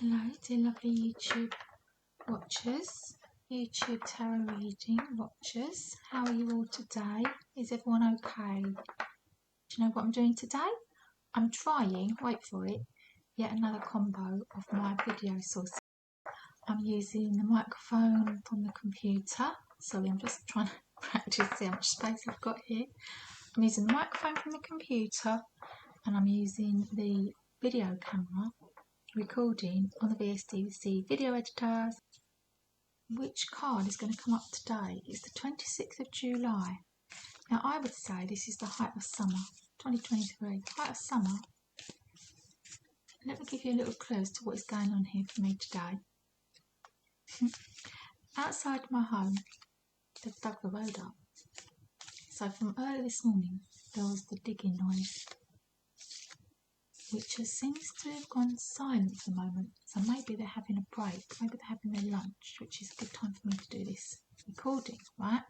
Hello, dear lovely YouTube watchers, YouTube tarot reading watchers. How are you all today? Is everyone okay? Do you know what I'm doing today? I'm trying, wait for it, yet another combo of my video sources. I'm using the microphone from the computer. Sorry, I'm just trying to practice see how much space I've got here. I'm using the microphone from the computer and I'm using the video camera recording on the VSDC video editors. Which card is going to come up today? It's the 26th of July. Now I would say this is the height of summer, 2023, height of summer. Let me give you a little clue as to what is going on here for me today. Outside my home, they've dug the road up. So from early this morning, there was the digging noise, which seems to have gone silent for the moment. So maybe they're having a break, maybe they're having their lunch, which is a good time for me to do this recording, right?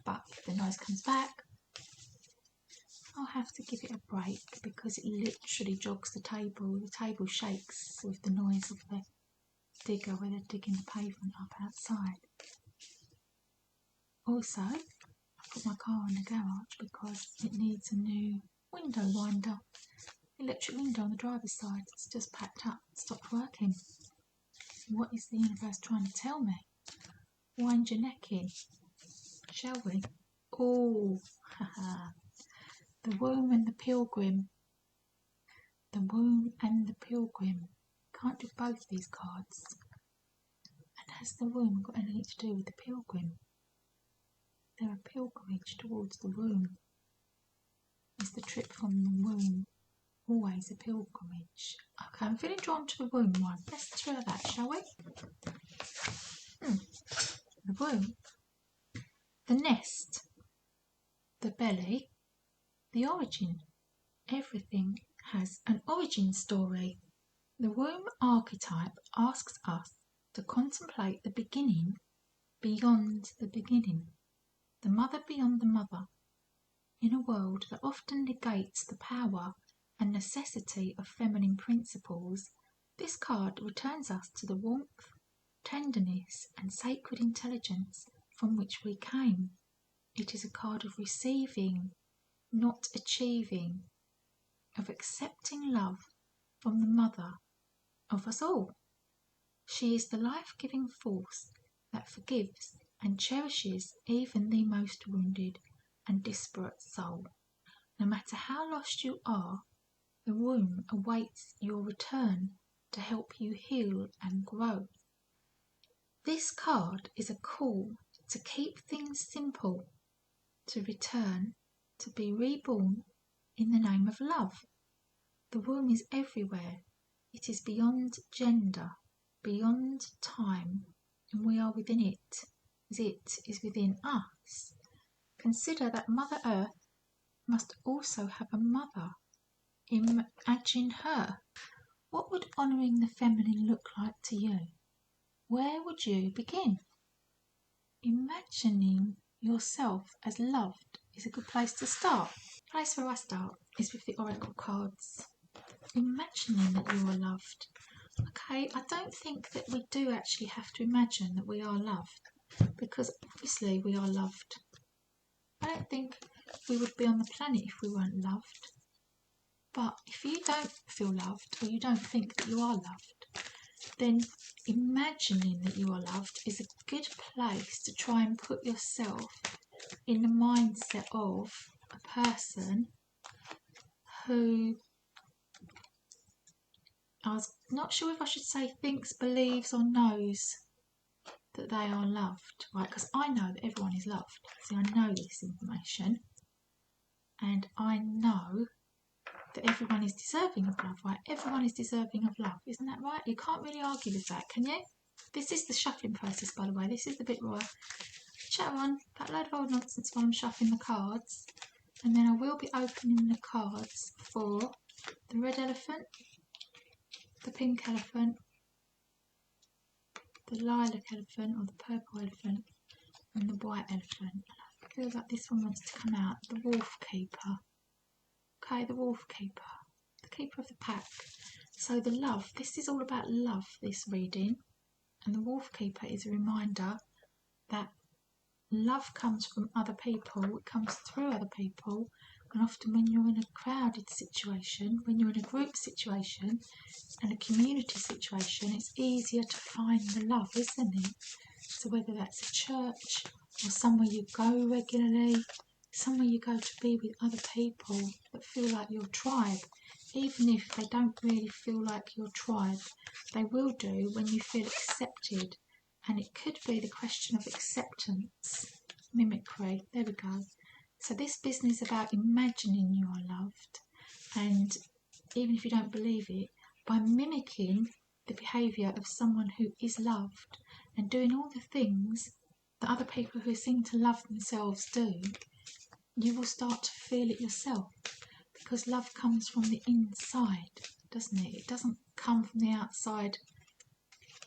But if the noise comes back, I'll have to give it a break because it literally jogs the table. The table shakes with the noise of the digger when they're digging the pavement up outside. Also, I put my car in the garage because it needs a new window winder. Electric window on the driver's side, it's just packed up, it stopped working. What is the universe trying to tell me? Wind your neck in, shall we? Oh, haha. The womb and the pilgrim. The womb and the pilgrim. Can't do both these cards. And has the womb got anything to do with the pilgrim? They're a pilgrimage towards the womb. Is the trip from the womb always a pilgrimage? Okay, I'm feeling drawn to the womb one. Let's try that, shall we? The womb, the nest, the belly, the origin. Everything has an origin story. The womb archetype asks us to contemplate the beginning beyond the beginning, the mother beyond the mother. In a world that often negates the power and necessity of feminine principles, this card returns us to the warmth, tenderness and sacred intelligence from which we came. It is a card of receiving, not achieving, of accepting love from the mother of us all. She is the life-giving force that forgives and cherishes even the most wounded and disparate soul. No matter how lost you are, the womb awaits your return to help you heal and grow. This card is a call to keep things simple, to return, to be reborn in the name of love. The womb is everywhere. It is beyond gender, beyond time, and we are within it, as it is within us. Consider that Mother Earth must also have a mother. Imagine her. What would honouring the feminine look like to you? Where would you begin? Imagining yourself as loved is a good place to start. The place where I start is with the oracle cards. Imagining that you are loved. Okay, I don't think that we do actually have to imagine that we are loved, because obviously we are loved. I don't think we would be on the planet if we weren't loved. But if you don't feel loved, or you don't think that you are loved, then imagining that you are loved is a good place to try and put yourself in the mindset of a person who, I was not sure if I should say thinks, believes or knows that they are loved, right? Because I know that everyone is loved. See, I know this information, and I know that everyone is deserving of love, right? Everyone is deserving of love, isn't that right? You can't really argue with that, can you? This is the shuffling process, by the way. This is the bit where I chat on that load of old nonsense while I'm shuffling the cards, and then I will be opening the cards for the red elephant, the pink elephant, the lilac elephant or the purple elephant, and the white elephant. I feel like this one wants to come out, the wolf keeper. Okay, the wolf keeper, the keeper of the pack. So the love, this is all about love, this reading. And the Wolf Keeper is a reminder that love comes from other people, it comes through other people, and often when you're in a crowded situation, when you're in a group situation and a community situation, it's easier to find the love, isn't it? So whether that's a church or somewhere you go regularly, somewhere you go to be with other people that feel like your tribe, even if they don't really feel like your tribe, they will do when you feel accepted. And it could be the question of acceptance. Mimicry, there we go. So this business about imagining you are loved, and even if you don't believe it, by mimicking the behaviour of someone who is loved and doing all the things that other people who seem to love themselves do, you will start to feel it yourself, because love comes from the inside, doesn't it? It doesn't come from the outside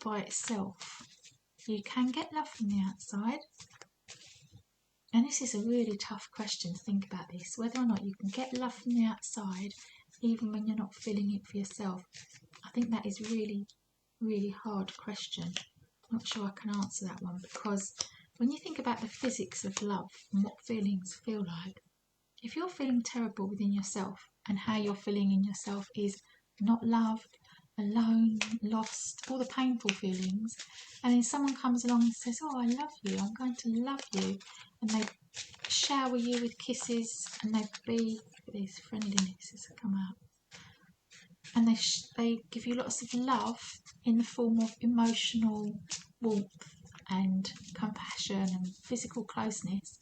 by itself. You can get love from the outside, and this is a really tough question to think about this, whether or not you can get love from the outside even when you're not feeling it for yourself. I think that is really, really hard question. I'm not sure I can answer that one, because when you think about the physics of love and what feelings feel like, if you're feeling terrible within yourself and how you're feeling in yourself is not loved, alone, lost, all the painful feelings, and then someone comes along and says, oh, I love you, I'm going to love you, and they shower you with kisses, and they be these friendlinesses that come out, and they give you lots of love in the form of emotional warmth and compassion and physical closeness.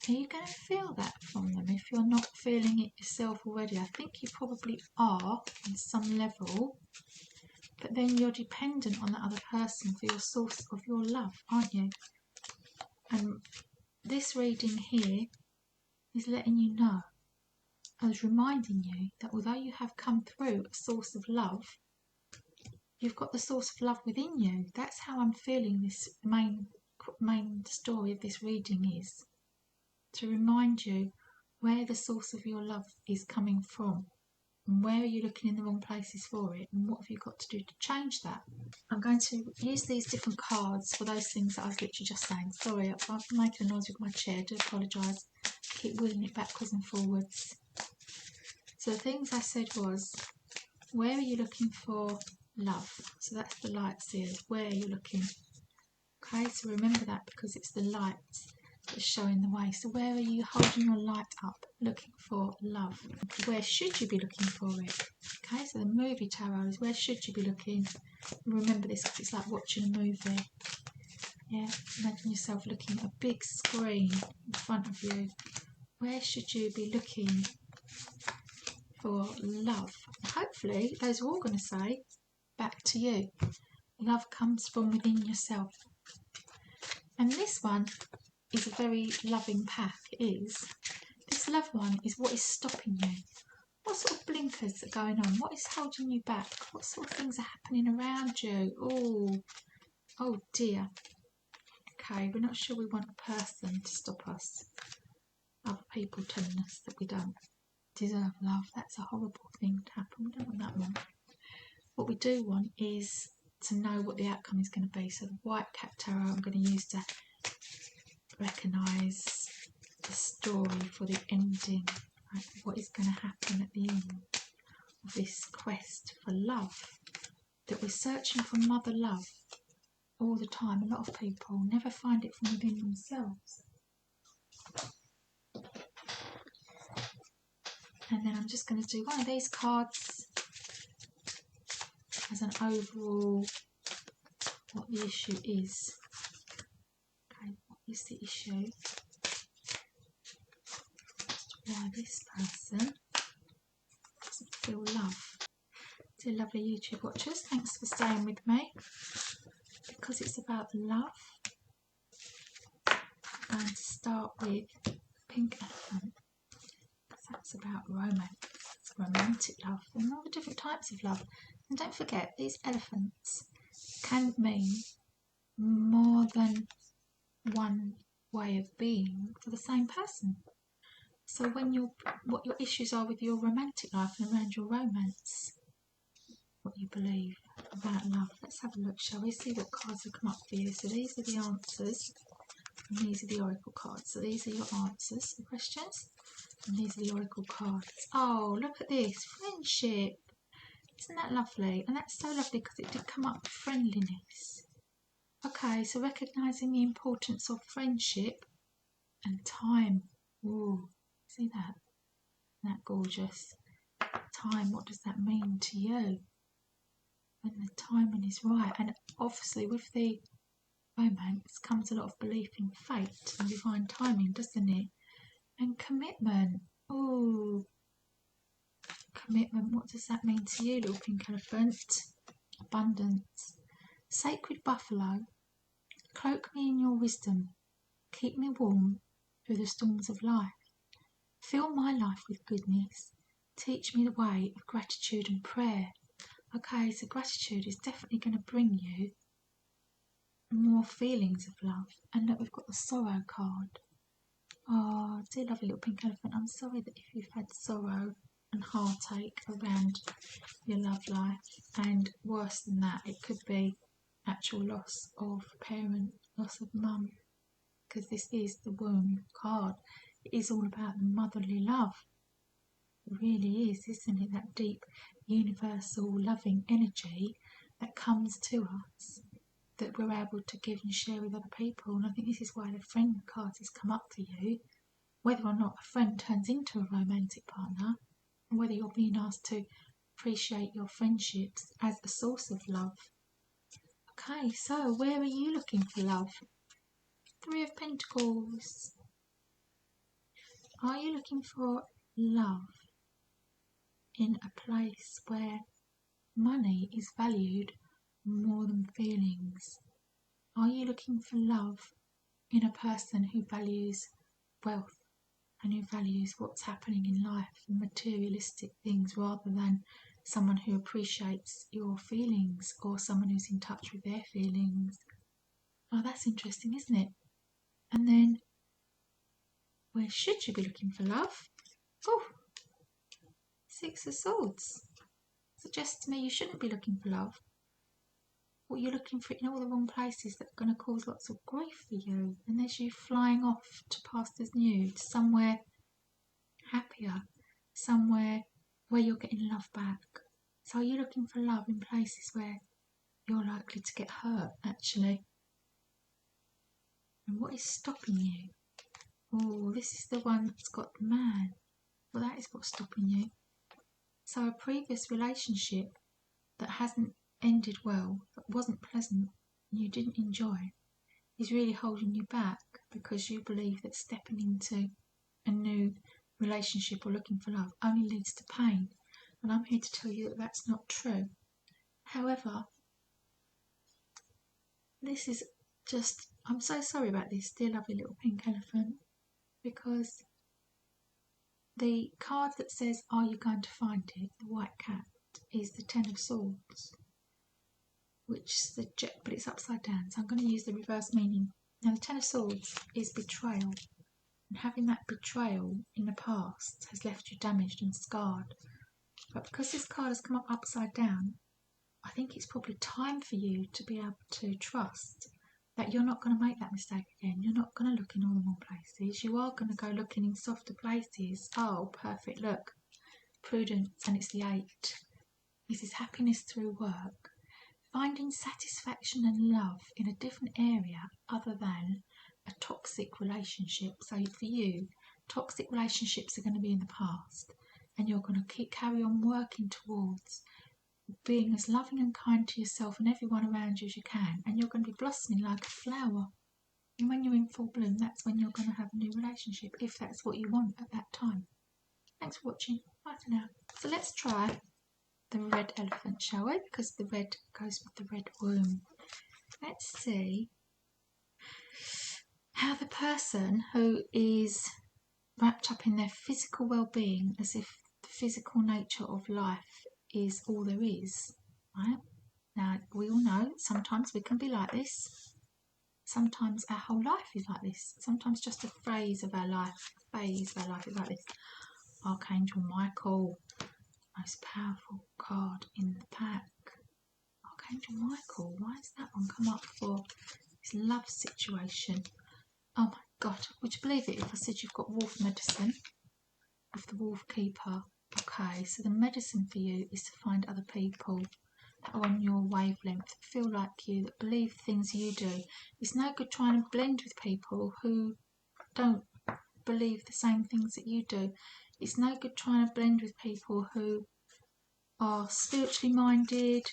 Are you going to feel that from them if you're not feeling it yourself already? I think you probably are on some level, but then you're dependent on the other person for your source of your love, aren't you? And this reading here is letting you know, is reminding you that although you have come through a source of love, you've got the source of love within you. That's how I'm feeling this main story of this reading is. To remind you where the source of your love is coming from, and where are you looking in the wrong places for it, and what have you got to do to change that. I'm going to use these different cards for those things that I was literally just saying. Sorry, I'm making a noise with my chair, I do apologise. Keep wheeling it backwards and forwards. So the things I said was, where are you looking for love? So that's the Lightseer, where are you looking? Okay, so remember that, because it's the light that's showing the way. So where are you holding your light up, looking for love? Where should you be looking for it? Okay, so the movie tarot is, where should you be looking? Remember this, because it's like watching a movie. Yeah, imagine yourself looking at a big screen in front of you. Where should you be looking for love? Hopefully those are all going to say back to you. Love comes from within yourself. And this one is a very loving pack. It is. This love one is what is stopping you. What sort of blinkers are going on? What is holding you back? What sort of things are happening around you? Oh dear. Okay, we're not sure we want a person to stop us. Other people telling us that we don't deserve love. That's a horrible thing to happen. We don't want that one. What we do want is to know what the outcome is going to be. So the White Cat Tarot I'm going to use to recognise the story for the ending, right? What is going to happen at the end of this quest for love, that we're searching for mother love all the time. A lot of people never find it from within themselves. And then I'm just going to do one of these cards as an overall, what the issue is. Okay, what is the issue? Why this person doesn't feel love. Dear lovely YouTube watchers, thanks for staying with me, because it's about love. I'm going to start with Pink Elephant, because that's about romance. It's romantic love and all the different types of love. And don't forget, these elephants can mean more than one way of being for the same person. So when what your issues are with your romantic life and around your romance, believe about love? Let's have a look, shall we? See what cards have come up for you. So these are the answers, and these are the oracle cards. So these are your answers, the questions, and these are the oracle cards. Oh, look at this, friendship. Isn't that lovely? And that's so lovely because it did come up with friendliness. Okay, so recognising the importance of friendship and time. Ooh, see that? Isn't that gorgeous? Time, what does that mean to you? When the timing is right. And obviously with the romance comes a lot of belief in fate and divine timing, doesn't it? And commitment. Ooh, commitment, what does that mean to you, little pink elephant? Abundance. Sacred buffalo, cloak me in your wisdom, keep me warm through the storms of life. Fill my life with goodness, teach me the way of gratitude and prayer. Okay, so gratitude is definitely going to bring you more feelings of love. And look, we've got the sorrow card. Oh, dear lovely little pink elephant, I'm sorry that if you've had sorrow and heartache around your love life, and worse than that, it could be actual loss of parent, loss of mum, because this is the womb card. It is all about the motherly love. It really is, isn't it? That deep, universal, loving energy that comes to us, that we're able to give and share with other people. And I think this is why the friend card has come up for you. Whether or not a friend turns into a romantic partner, and whether you're being asked to appreciate your friendships as a source of love. Okay, so where are you looking for love? Three of Pentacles. Are you looking for love in a place where money is valued more than feelings? Are you looking for love in a person who values wealth and who values what's happening in life and materialistic things, rather than someone who appreciates your feelings or someone who's in touch with their feelings? Oh, that's interesting, isn't it? And then, where should you be looking for love? Oh, Six of Swords. Suggests to me you shouldn't be looking for love. What you're looking for in all the wrong places that are going to cause lots of grief for you. And there's you flying off to pastures new, to somewhere happier, somewhere where you're getting love back. So are you looking for love in places where you're likely to get hurt, actually? And what is stopping you? Oh, this is the one that's got the man. Well, that is what's stopping you. So a previous relationship that hasn't ended well, that wasn't pleasant, and you didn't enjoy, is really holding you back because you believe that stepping into a new relationship or looking for love only leads to pain. And I'm here to tell you that that's not true. However, this is just, I'm so sorry about this, dear lovely little pink elephant, because the card that says, are you going to find it, the white cat, is the Ten of Swords, which suggests, but it's upside down, so I'm going to use the reverse meaning. Now, the Ten of Swords is betrayal, and having that betrayal in the past has left you damaged and scarred. But because this card has come up upside down, I think it's probably time for you to be able to trust that you're not going to make that mistake again. You're not going to look in all the wrong places. You are going to go looking in softer places. Oh, perfect. Look, prudence, and it's the 8. This is happiness through work. Finding satisfaction and love in a different area other than a toxic relationship. So for you, toxic relationships are going to be in the past, and you're going to carry on working towards being as loving and kind to yourself and everyone around you as you can, and you're going to be blossoming like a flower. And when you're in full bloom, that's when you're going to have a new relationship, if that's what you want at that time. Thanks for watching. Bye for now. So let's try the red elephant, shall we? Because the red goes with the red womb. Let's see how the person who is wrapped up in their physical well-being, as if the physical nature of life is all there is, right? Now, we all know sometimes we can be like this. Sometimes our whole life is like this. Sometimes just a phase of our life, is like this. Archangel Michael, most powerful card in the pack. Archangel Michael. Why has that one come up for this love situation? Oh my God, would you believe it if I said you've got wolf medicine with the wolf keeper? Okay, so the medicine for you is to find other people that are on your wavelength, that feel like you, that believe things you do. It's no good trying to blend with people who don't believe the same things that you do. It's no good trying to blend with people who are spiritually minded,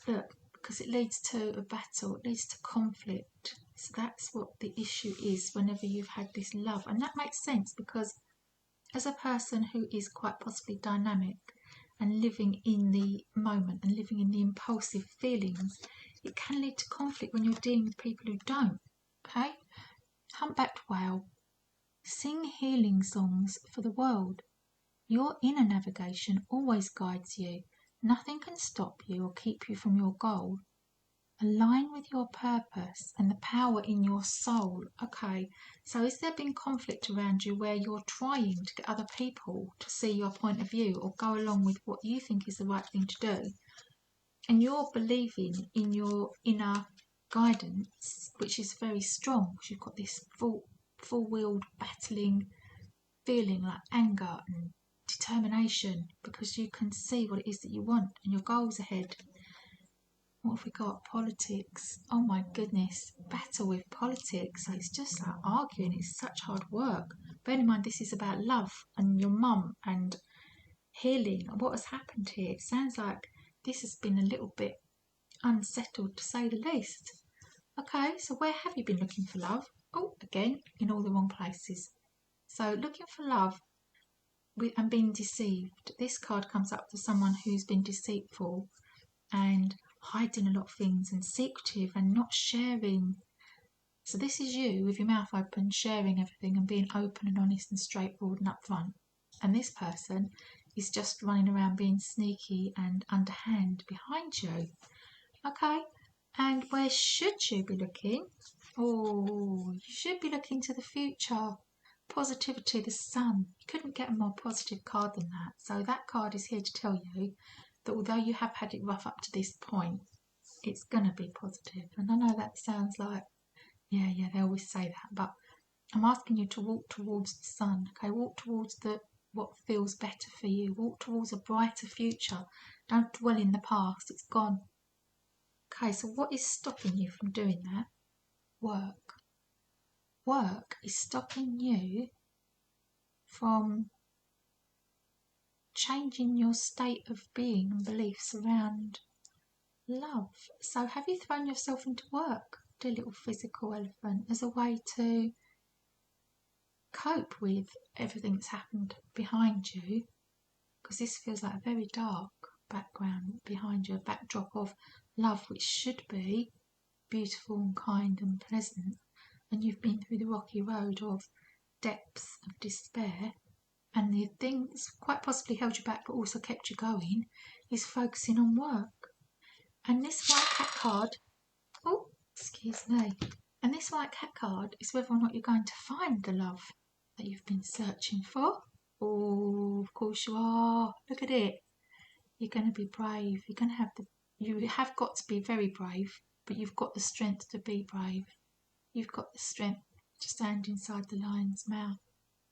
because it leads to a battle, it leads to conflict. So that's what the issue is whenever you've had this love. And that makes sense, because as a person who is quite possibly dynamic and living in the moment and living in the impulsive feelings, it can lead to conflict when you're dealing with people who don't. Okay? Humpbacked whale. Sing healing songs for the world. Your inner navigation always guides you. Nothing can stop you or keep you from your goal. Align with your purpose and the power in your soul. Okay, so has there been conflict around you where you're trying to get other people to see your point of view or go along with what you think is the right thing to do? And you're believing in your inner guidance, which is very strong, because you've got this full-willed battling feeling, like anger and determination, because you can see what it is that you want and your goals ahead. What have we got? Politics. Oh my goodness, battle with politics. So it's just like arguing. It's such hard work. Bear in mind, this is about love and your mum and healing. What has happened here? It sounds like this has been a little bit unsettled, to say the least. Okay, so where have you been looking for love? Oh, again, in all the wrong places. So looking for love and being deceived. This card comes up for someone who's been deceitful and hiding a lot of things and secretive and not sharing. So this is you with your mouth open, sharing everything and being open and honest and straightforward and upfront. And this person is just running around being sneaky and underhand behind you. Okay, and where should you be looking? Oh, you should be looking to the future. Positivity, the sun. You couldn't get a more positive card than that. So that card is here to tell you that although you have had it rough up to this point, it's going to be positive. And I know that sounds like, yeah, they always say that, but I'm asking you to walk towards the sun, okay? Walk towards what feels better for you. Walk towards a brighter future. Don't dwell in the past. It's gone. Okay, so what is stopping you from doing that? Work. Work is stopping you from changing your state of being and beliefs around love. So have you thrown yourself into work, dear little physical elephant, as a way to cope with everything that's happened behind you? Because this feels like a very dark background behind you, a backdrop of love which should be beautiful and kind and pleasant, and you've been through the rocky road of depths of despair. And the thing that's quite possibly held you back but also kept you going is focusing on work. And this white cat card, oh, excuse me, and this white cat card is whether or not you're going to find the love that you've been searching for. Oh, of course you are. Look at it. You're going to be brave. You have got to be very brave, but you've got the strength to be brave. You've got the strength to stand inside the lion's mouth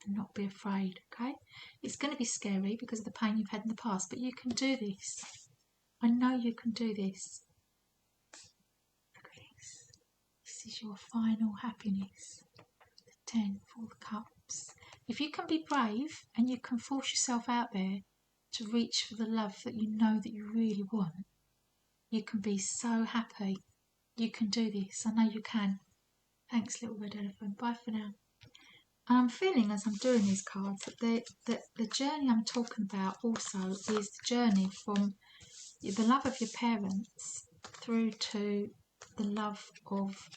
and not be afraid, okay? It's going to be scary because of the pain you've had in the past, but you can do this. I know you can do this. Look at this. This is your final happiness. The 10 for the cups. If you can be brave and you can force yourself out there to reach for the love that you know that you really want, you can be so happy. You can do this. I know you can. Thanks, little red elephant. Bye for now. And I'm feeling as I'm doing these cards that the journey I'm talking about also is the journey from the love of your parents through to the love of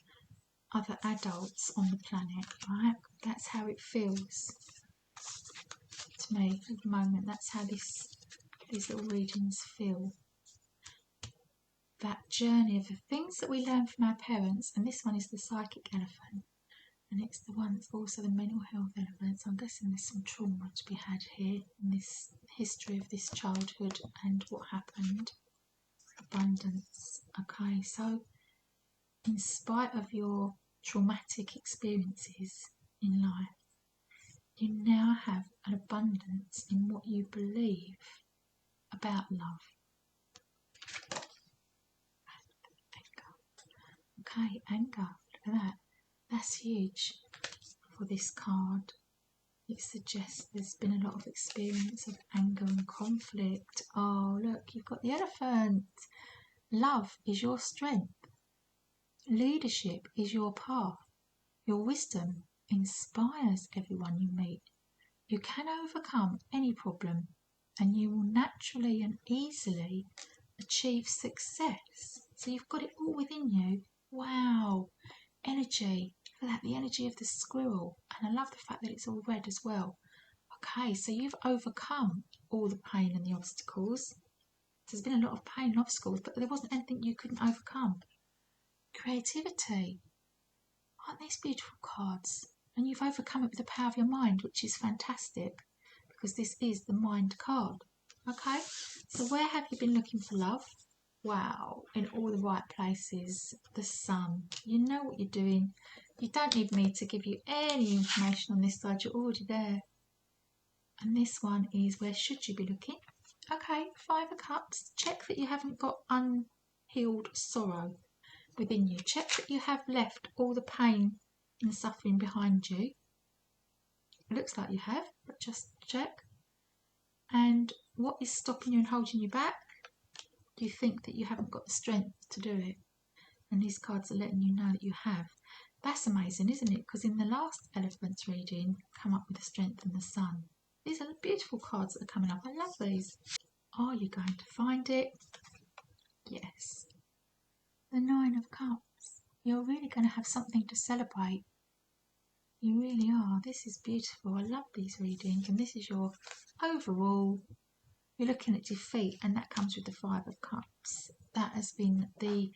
other adults on the planet, right? That's how it feels to me at the moment. That's how these little readings feel. That journey of the things that we learn from our parents, and this one is the psychic elephant. And it's the one that's also the mental health element. So I'm guessing there's some trauma to be had here in this history of this childhood and what happened. abundance. Okay, so in spite of your traumatic experiences in life, you now have an abundance in what you believe about love. Okay, anger, look at that. That's huge for this card. It suggests there's been a lot of experience of anger and conflict. Oh, look, you've got the elephant. Love is your strength. Leadership is your path. Your wisdom inspires everyone you meet. You can overcome any problem, and you will naturally and easily achieve success. So you've got it all within you. Wow. Energy. Look at that, the energy of the squirrel. And I love the fact that it's all red as well. Okay, so you've overcome all the pain and the obstacles. There's been a lot of pain and obstacles, but there wasn't anything you couldn't overcome. Creativity. Aren't these beautiful cards? And you've overcome it with the power of your mind, which is fantastic, because this is the mind card. Okay, so where have you been looking for love? Wow, in all the right places. The sun. You know what you're doing. You don't need me to give you any information on this side. You're already there. And this one is, where should you be looking? Okay, 5 of Cups. Check that you haven't got unhealed sorrow within you. Check that you have left all the pain and suffering behind you. It looks like you have, but just check. And what is stopping you and holding you back? Do you think that you haven't got the strength to do it? And these cards are letting you know that you have. That's amazing, isn't it? Because in the last elephant's reading, come up with the strength and the sun. These are beautiful cards that are coming up. I love these. Are you going to find it? Yes. The 9 of Cups. You're really going to have something to celebrate. You really are. This is beautiful. I love these readings. And this is your overall. You're looking at defeat, and that comes with the 5 of Cups. That has been the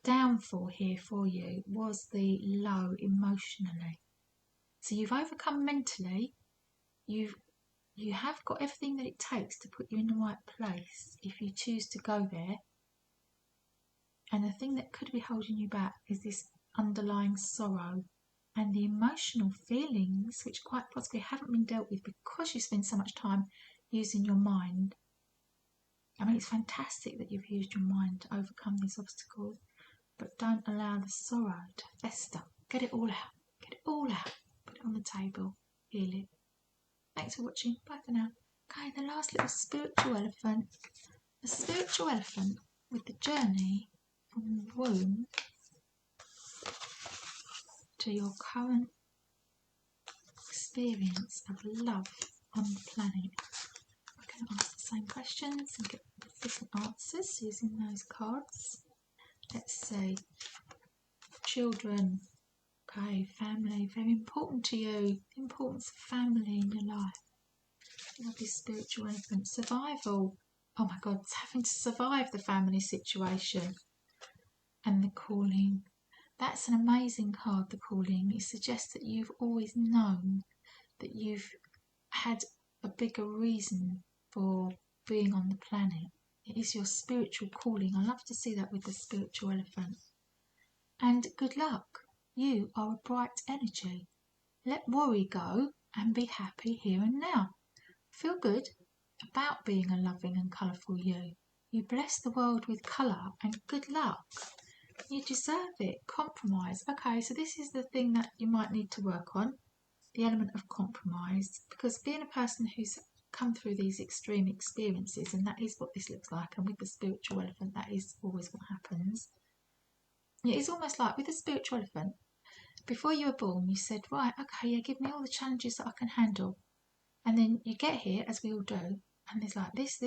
downfall here for you, was the low emotionally. So you've overcome mentally. You have got everything that it takes to put you in the right place if you choose to go there. And the thing that could be holding you back is this underlying sorrow and the emotional feelings, which quite possibly haven't been dealt with because you spend so much time using your mind. I mean, it's fantastic that you've used your mind to overcome these obstacles, but don't allow the sorrow to fester. Get it all out. Get it all out. Put it on the table. Heal it. Thanks for watching. Bye for now. Okay, the last little spiritual elephant. The spiritual elephant with the journey from the womb to your current experience of love on the planet. We're going to ask the same questions and get different answers using those cards. Let's see. Children. Okay, family, very important to you. The importance of family in your life. Lovely spiritual elephant. Survival. Oh my God, having to survive the family situation. And the calling. That's an amazing card, the calling. It suggests that you've always known that you've had a bigger reason for being on the planet. It is your spiritual calling. I love to see that with the spiritual elephant. And good luck. You are a bright energy. Let worry go and be happy here and now. Feel good about being a loving and colourful you. You bless the world with colour and good luck. You deserve it. Compromise. Okay, so this is the thing that you might need to work on. The element of compromise. Because being a person who's come through these extreme experiences, and that is what this looks like, and with the spiritual elephant, that is always what happens. It is almost like with the spiritual elephant, before you were born, you said, right, okay, yeah, give me all the challenges that I can handle. And then you get here, as we all do, and there's like this,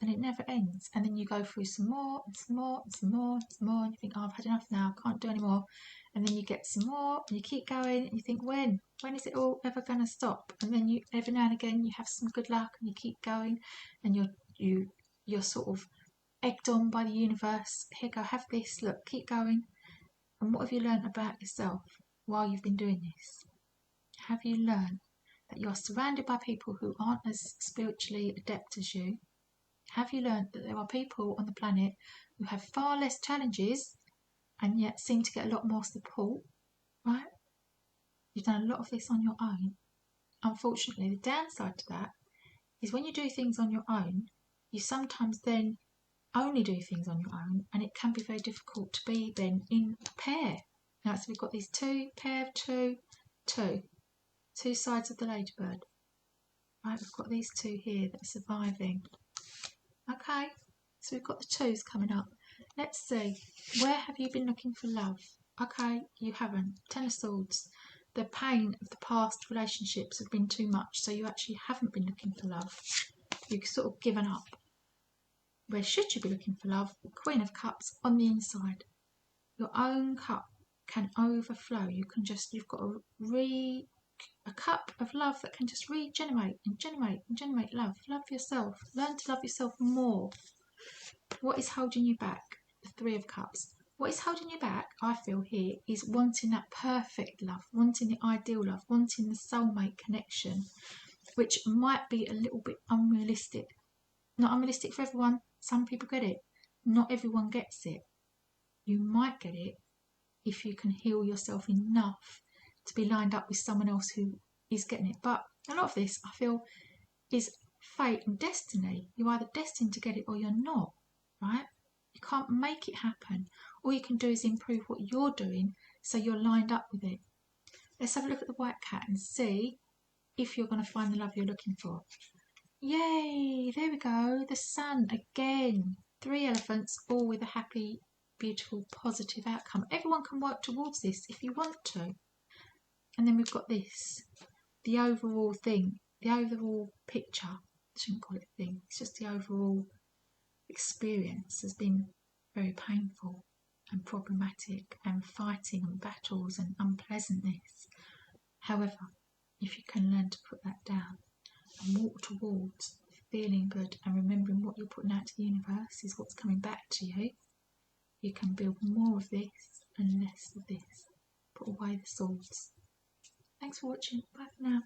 and it never ends. And then you go through some more, and some more, and some more, and some more, and you think, oh, I've had enough now, I can't do any more. And then you get some more, and you keep going, and you think, when is it all ever going to stop? And then you, every now and again, you have some good luck, and you keep going, and you're sort of egged on by the universe. Here, go, have this, look, keep going. And what have you learned about yourself while you've been doing this? Have you learned that you're surrounded by people who aren't as spiritually adept as you? Have you learned that there are people on the planet who have far less challenges and yet seem to get a lot more support, right? You've done a lot of this on your own. Unfortunately, the downside to that is when you do things on your own, you sometimes then only do things on your own, and it can be very difficult to be then in a pair. Now, so we've got these pair of two sides of the ladybird. Right, we've got these two here that are surviving. Okay, so we've got the twos coming up. Let's see, where have you been looking for love? Okay, you haven't. Ten of Swords. The pain of the past relationships have been too much, so you actually haven't been looking for love. You've sort of given up. Where should you be looking for love? Queen of Cups on the inside. Your own cup can overflow. You've got a cup of love that can just regenerate and generate love. Love yourself. Learn to love yourself more. What is holding you back? The Three of Cups. What is holding you back, I feel here, is wanting that perfect love, wanting the ideal love, wanting the soulmate connection, which might be a little bit unrealistic. Not unrealistic for everyone. Some people get it. Not everyone gets it. You might get it if you can heal yourself enough to be lined up with someone else who is getting it. But a lot of this, I feel, is fate and destiny. You're either destined to get it or you're not, right? You can't make it happen. All you can do is improve what you're doing so you're lined up with it. Let's have a look at the white cat and see if you're going to find the love you're looking for. Yay! There we go. The sun again. 3 elephants, all with a happy, beautiful, positive outcome. Everyone can work towards this if you want to. And then we've got this. The overall thing. The overall picture. I shouldn't call it a thing. It's just the overall experience has been very painful and problematic and fighting and battles and unpleasantness. However, if you can learn to put that down and walk towards feeling good and remembering what you're putting out to the universe is what's coming back to you, you can build more of this and less of this. Put away the swords. Thanks for watching. Bye for now.